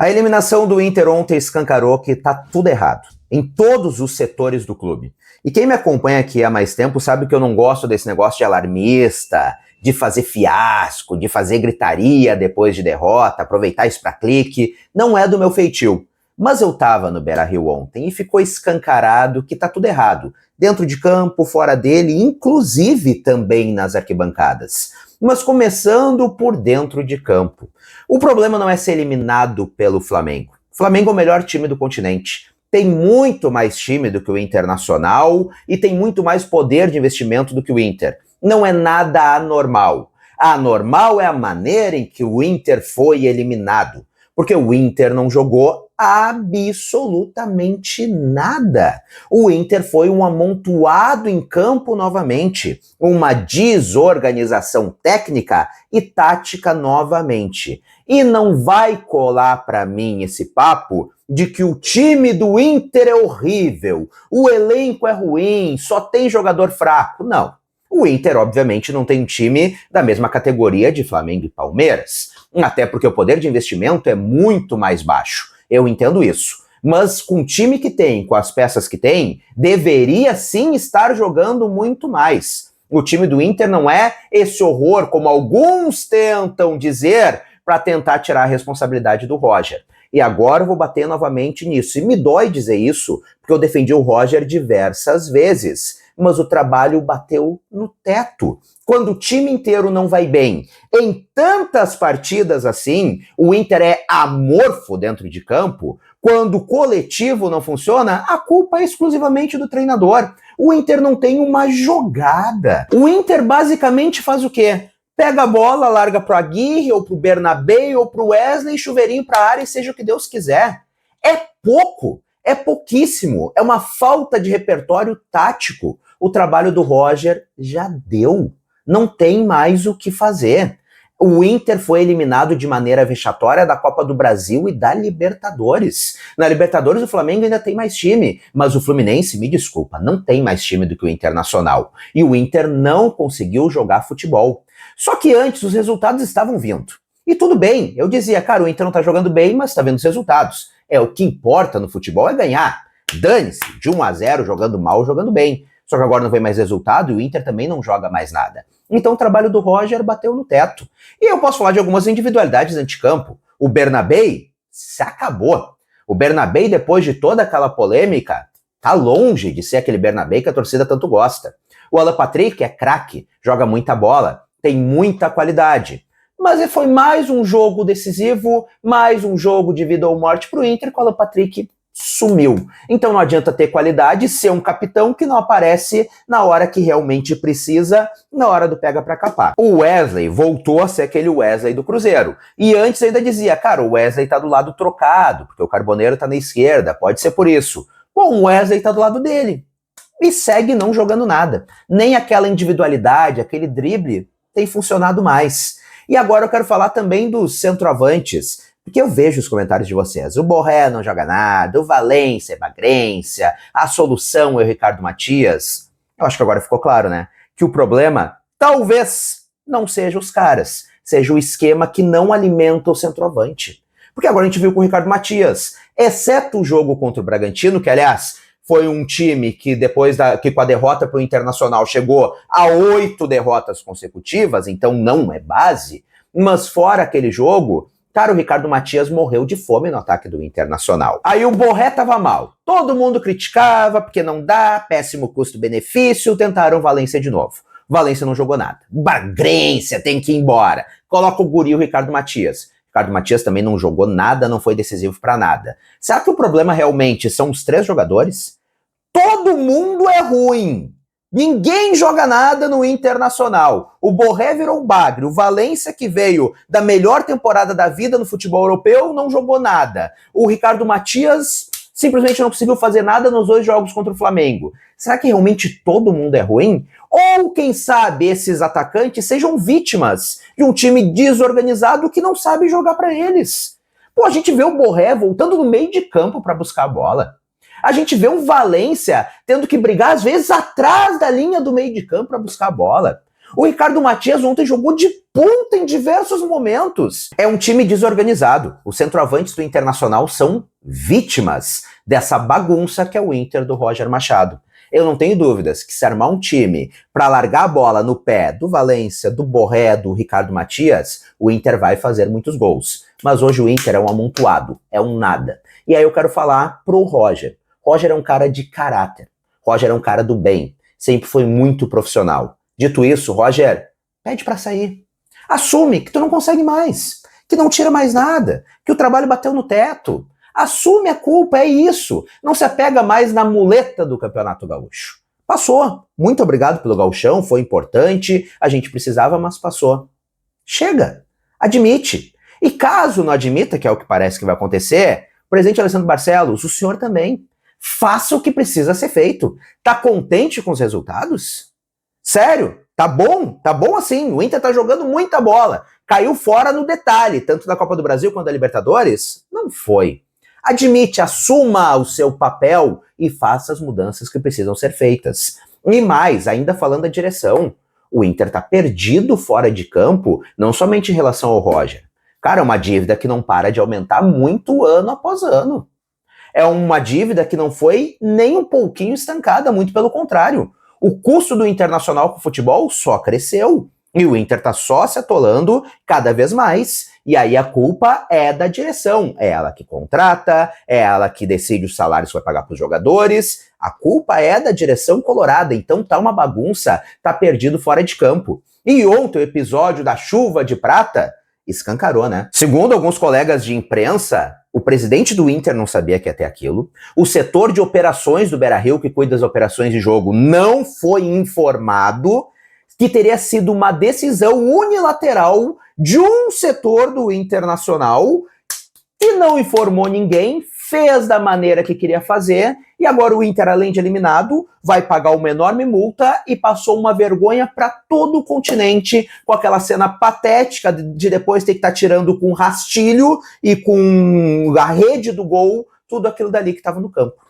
A eliminação do Inter ontem escancarou que tá tudo errado, em todos os setores do clube. E quem me acompanha aqui há mais tempo sabe que eu não gosto desse negócio de alarmista, de fazer fiasco, de fazer gritaria depois de derrota, aproveitar isso pra clique. Não é do meu feitio. Mas eu tava no Beira-Rio ontem e ficou escancarado que tá tudo errado. Dentro de campo, fora dele, inclusive também nas arquibancadas. Mas começando por dentro de campo. O problema não é ser eliminado pelo Flamengo. O Flamengo é o melhor time do continente. Tem muito mais time do que o Internacional e tem muito mais poder de investimento do que o Inter. Não é nada anormal. Anormal é a maneira em que o Inter foi eliminado. Porque o Inter não jogou absolutamente nada. O Inter foi um amontoado em campo novamente, uma desorganização técnica e tática novamente. E não vai colar para mim esse papo de que o time do Inter é horrível, o elenco é ruim, só tem jogador fraco. Não. O Inter, obviamente, não tem um time da mesma categoria de Flamengo e Palmeiras. Até porque o poder de investimento é muito mais baixo. Eu entendo isso. Mas com o time que tem, com as peças que tem, deveria sim estar jogando muito mais. O time do Inter não é esse horror, como alguns tentam dizer, para tentar tirar a responsabilidade do Roger. E agora eu vou bater novamente nisso. E me dói dizer isso, porque eu defendi o Roger diversas vezes. Mas o trabalho bateu no teto. Quando o time inteiro não vai bem, em tantas partidas assim, o Inter é amorfo dentro de campo, quando o coletivo não funciona, a culpa é exclusivamente do treinador. O Inter não tem uma jogada. O Inter basicamente faz o quê? Pega a bola, larga pro Aguirre, ou pro Bernabé, ou pro Wesley, chuveirinho pra área e seja o que Deus quiser. É pouco, é pouquíssimo, é uma falta de repertório tático. O trabalho do Roger já deu. Não tem mais o que fazer. O Inter foi eliminado de maneira vexatória da Copa do Brasil e da Libertadores. Na Libertadores o Flamengo ainda tem mais time, mas o Fluminense, me desculpa, não tem mais time do que o Internacional. E o Inter não conseguiu jogar futebol. Só que antes os resultados estavam vindo. E tudo bem, eu dizia, cara, o Inter não tá jogando bem, mas tá vendo os resultados. O que importa no futebol é ganhar. Dane-se, de 1-0, jogando mal, jogando bem. Só que agora não vem mais resultado e o Inter também não joga mais nada. Então o trabalho do Roger bateu no teto. E eu posso falar de algumas individualidades anticampo. O Bernabé se acabou. O Bernabé, depois de toda aquela polêmica, tá longe de ser aquele Bernabé que a torcida tanto gosta. O Alan Patrick é craque, joga muita bola, tem muita qualidade. Mas foi mais um jogo decisivo, mais um jogo de vida ou morte pro Inter, com o Alan Patrick sumiu. Então não adianta ter qualidade e ser um capitão que não aparece na hora que realmente precisa, na hora do pega pra capar. O Wesley voltou a ser aquele Wesley do Cruzeiro. E antes ainda dizia, cara, o Wesley tá do lado trocado, porque o Carboneiro tá na esquerda, pode ser por isso. Bom, o Wesley tá do lado dele. E segue não jogando nada. Nem aquela individualidade, aquele drible tem funcionado mais. E agora eu quero falar também dos centroavantes, porque eu vejo os comentários de vocês. O Borré não joga nada, o Valência é bagrência, a solução é o Ricardo Matias. Eu acho que agora ficou claro, né? Que o problema talvez não seja os caras, seja o esquema que não alimenta o centroavante. Porque agora a gente viu com o Ricardo Matias, exceto o jogo contra o Bragantino, que aliás foi um time que depois que com a derrota para o Internacional chegou a 8 derrotas consecutivas, então não é base, mas fora aquele jogo, cara, o Ricardo Matias morreu de fome no ataque do Internacional. Aí o Borré tava mal. Todo mundo criticava, porque não dá, péssimo custo-benefício, tentaram o Valência de novo. Valência não jogou nada. Bagrência, tem que ir embora. Coloca o guri, o Ricardo Matias. Ricardo Matias também não jogou nada, não foi decisivo pra nada. Será que o problema realmente são os 3 jogadores? Todo mundo é ruim. Ninguém joga nada no Internacional. O Borré virou um bagre. O Valência, que veio da melhor temporada da vida no futebol europeu, não jogou nada. O Ricardo Matias simplesmente não conseguiu fazer nada nos 2 jogos contra o Flamengo. Será que realmente todo mundo é ruim? Ou, quem sabe, esses atacantes sejam vítimas de um time desorganizado que não sabe jogar para eles? Pô, a gente vê o Borré voltando no meio de campo para buscar a bola. A gente vê o Valência tendo que brigar, às vezes, atrás da linha do meio de campo para buscar a bola. O Ricardo Matias ontem jogou de ponta em diversos momentos. É um time desorganizado. Os centroavantes do Internacional são vítimas dessa bagunça que é o Inter do Roger Machado. Eu não tenho dúvidas que se armar um time para largar a bola no pé do Valência, do Borré, do Ricardo Matias, o Inter vai fazer muitos gols. Mas hoje o Inter é um amontoado, é um nada. E aí eu quero falar pro Roger. Roger é um cara de caráter. Roger é um cara do bem. Sempre foi muito profissional. Dito isso, Roger, pede pra sair. Assume que tu não consegue mais, que não tira mais nada, que o trabalho bateu no teto. Assume a culpa, é isso. Não se apega mais na muleta do Campeonato Gaúcho. Passou. Muito obrigado pelo gauchão, foi importante, a gente precisava, mas passou. Chega. Admite. E caso não admita, que é o que parece que vai acontecer, presidente Alessandro Barcelos, o senhor também. Faça o que precisa ser feito. Tá contente com os resultados? Sério? Tá bom? Tá bom assim. O Inter tá jogando muita bola. Caiu fora no detalhe, tanto da Copa do Brasil quanto da Libertadores? Não foi. Admite, assuma o seu papel e faça as mudanças que precisam ser feitas. E mais, ainda falando da direção, o Inter tá perdido fora de campo, não somente em relação ao Roger. Cara, é uma dívida que não para de aumentar muito ano após ano. É uma dívida que não foi nem um pouquinho estancada, muito pelo contrário. O custo do Internacional com o futebol só cresceu. E o Inter tá só se atolando cada vez mais. E aí a culpa é da direção. É ela que contrata, é ela que decide os salários que vai pagar para os jogadores. A culpa é da direção colorada. Então tá uma bagunça, tá perdido fora de campo. E ontem o episódio da chuva de prata escancarou, né? Segundo alguns colegas de imprensa, o presidente do Inter não sabia que ia ter aquilo. O setor de operações do Beira-Rio, que cuida das operações de jogo, não foi informado que teria sido uma decisão unilateral de um setor do Internacional que não informou ninguém, fez da maneira que queria fazer, e agora o Inter, além de eliminado, vai pagar uma enorme multa e passou uma vergonha para todo o continente, com aquela cena patética de depois ter que estar tirando com rastilho e com a rede do gol, tudo aquilo dali que estava no campo.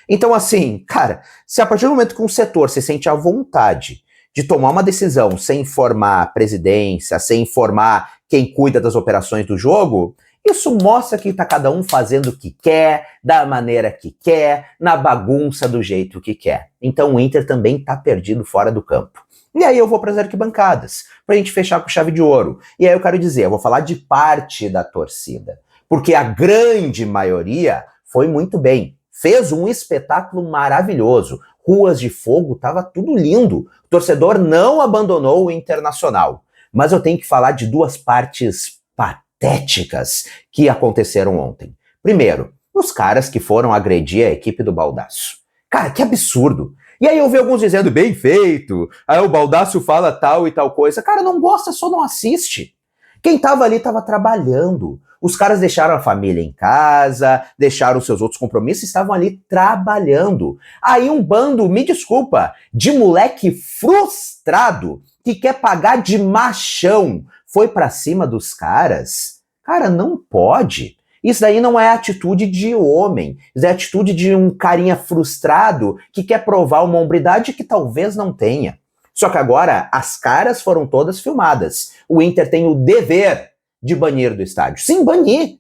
Então assim, cara, se a partir do momento que um setor se sente à vontade de tomar uma decisão sem informar a presidência, sem informar quem cuida das operações do jogo, isso mostra que tá cada um fazendo o que quer, da maneira que quer, na bagunça do jeito que quer. Então o Inter também tá perdido fora do campo. E aí eu vou para as arquibancadas, pra gente fechar com chave de ouro. E aí eu quero dizer, eu vou falar de parte da torcida, porque a grande maioria foi muito bem, fez um espetáculo maravilhoso, ruas de fogo, tava tudo lindo. O torcedor não abandonou o Internacional. Mas eu tenho que falar de duas partes patéticas que aconteceram ontem. Primeiro, os caras que foram agredir a equipe do Baldasso. Cara, que absurdo. E aí eu vi alguns dizendo, bem feito, aí o Baldasso fala tal e tal coisa. Cara, não gosta, só não assiste. Quem tava ali tava trabalhando. Os caras deixaram a família em casa, deixaram seus outros compromissos e estavam ali trabalhando. Aí um bando, me desculpa, de moleque frustrado que quer pagar de machão foi pra cima dos caras. Cara, não pode. Isso daí não é atitude de homem. Isso é atitude de um carinha frustrado que quer provar uma hombridade que talvez não tenha. Só que agora as caras foram todas filmadas. O Inter tem o dever de banir do estádio. Sim, banir.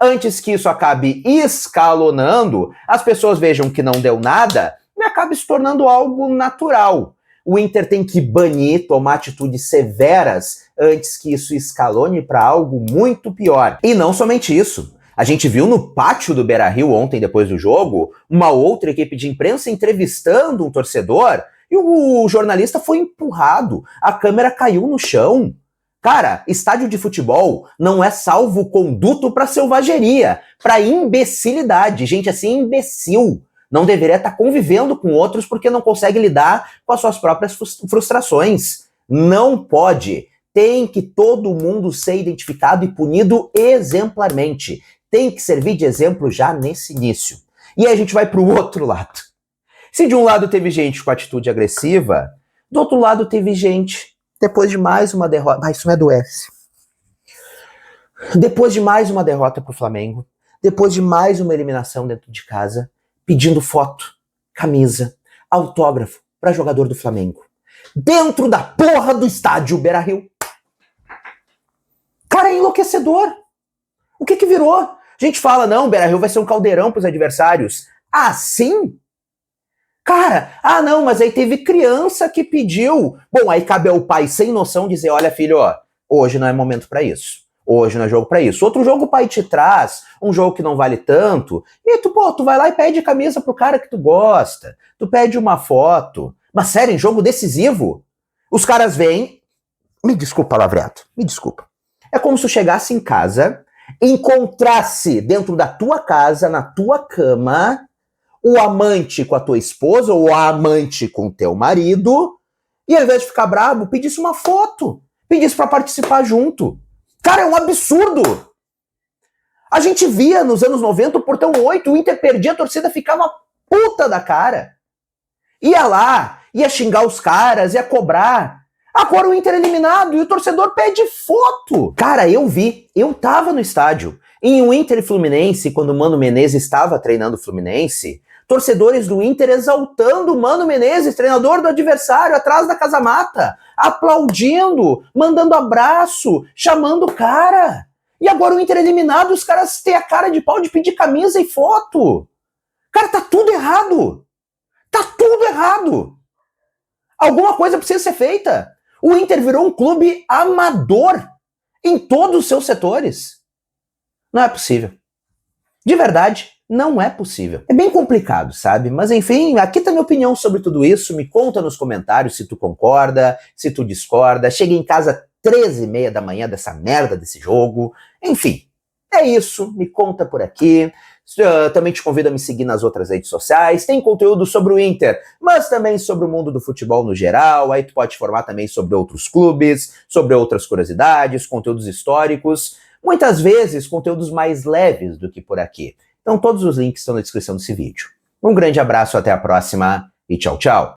Antes que isso acabe escalonando, as pessoas vejam que não deu nada e acabe se tornando algo natural. O Inter tem que banir, tomar atitudes severas antes que isso escalone para algo muito pior. E não somente isso. A gente viu no pátio do Beira-Rio ontem, depois do jogo, uma outra equipe de imprensa entrevistando um torcedor e o jornalista foi empurrado. A câmera caiu no chão. Cara, estádio de futebol não é salvo-conduto para selvageria, para imbecilidade. Gente assim, imbecil. Não deveria estar convivendo com outros porque não consegue lidar com as suas próprias frustrações. Não pode. Tem que todo mundo ser identificado e punido exemplarmente. Tem que servir de exemplo já nesse início. E aí a gente vai para o outro lado. Se de um lado teve gente com atitude agressiva, do outro lado teve gente, depois de mais uma derrota... Ah, isso me adoece. Depois de mais uma derrota pro Flamengo, depois de mais uma eliminação dentro de casa, pedindo foto, camisa, autógrafo para jogador do Flamengo. dentro da porra do estádio Beira-Rio. Cara, é enlouquecedor. O que virou? A gente fala, não, Beira-Rio vai ser um caldeirão pros adversários. Ah, sim? Cara, não, mas aí teve criança que pediu. Bom, aí cabe ao pai sem noção dizer, olha filho, ó, hoje não é momento pra isso. Hoje não é jogo pra isso. Outro jogo o pai te traz, um jogo que não vale tanto, e tu vai lá e pede camisa pro cara que tu gosta. Tu pede uma foto. Mas sério, em jogo decisivo, os caras vêm... Me desculpa, palavreado, me desculpa. É como se tu chegasse em casa, encontrasse dentro da tua casa, na tua cama, o amante com a tua esposa ou a amante com o teu marido, e ao invés de ficar bravo, pedisse uma foto, pedisse pra participar junto. Cara, é um absurdo! A gente via nos anos 90 o Portão 8, o Inter perdia, a torcida ficava puta da cara. Ia lá, ia xingar os caras, ia cobrar. Agora o Inter é eliminado e o torcedor pede foto. Cara, eu tava no estádio. Em um Inter e Fluminense, quando o Mano Menezes estava treinando o Fluminense, torcedores do Inter exaltando o Mano Menezes, treinador do adversário, atrás da casa-mata, aplaudindo, mandando abraço, chamando o cara. E agora o Inter é eliminado, os caras têm a cara de pau de pedir camisa e foto. Cara, tá tudo errado. Tá tudo errado. Alguma coisa precisa ser feita. O Inter virou um clube amador em todos os seus setores. Não é possível. De verdade, não é possível. É bem complicado, sabe? Mas enfim, aqui tá minha opinião sobre tudo isso. Me conta nos comentários se tu concorda, se tu discorda. Cheguei em casa 13h30 da manhã dessa merda desse jogo. Enfim, é isso. Me conta por aqui. Também te convido a me seguir nas outras redes sociais. Tem conteúdo sobre o Inter, mas também sobre o mundo do futebol no geral. Aí tu pode formar também sobre outros clubes, sobre outras curiosidades, conteúdos históricos. Muitas vezes conteúdos mais leves do que por aqui. Então todos os links estão na descrição desse vídeo. Um grande abraço, até a próxima e tchau, tchau.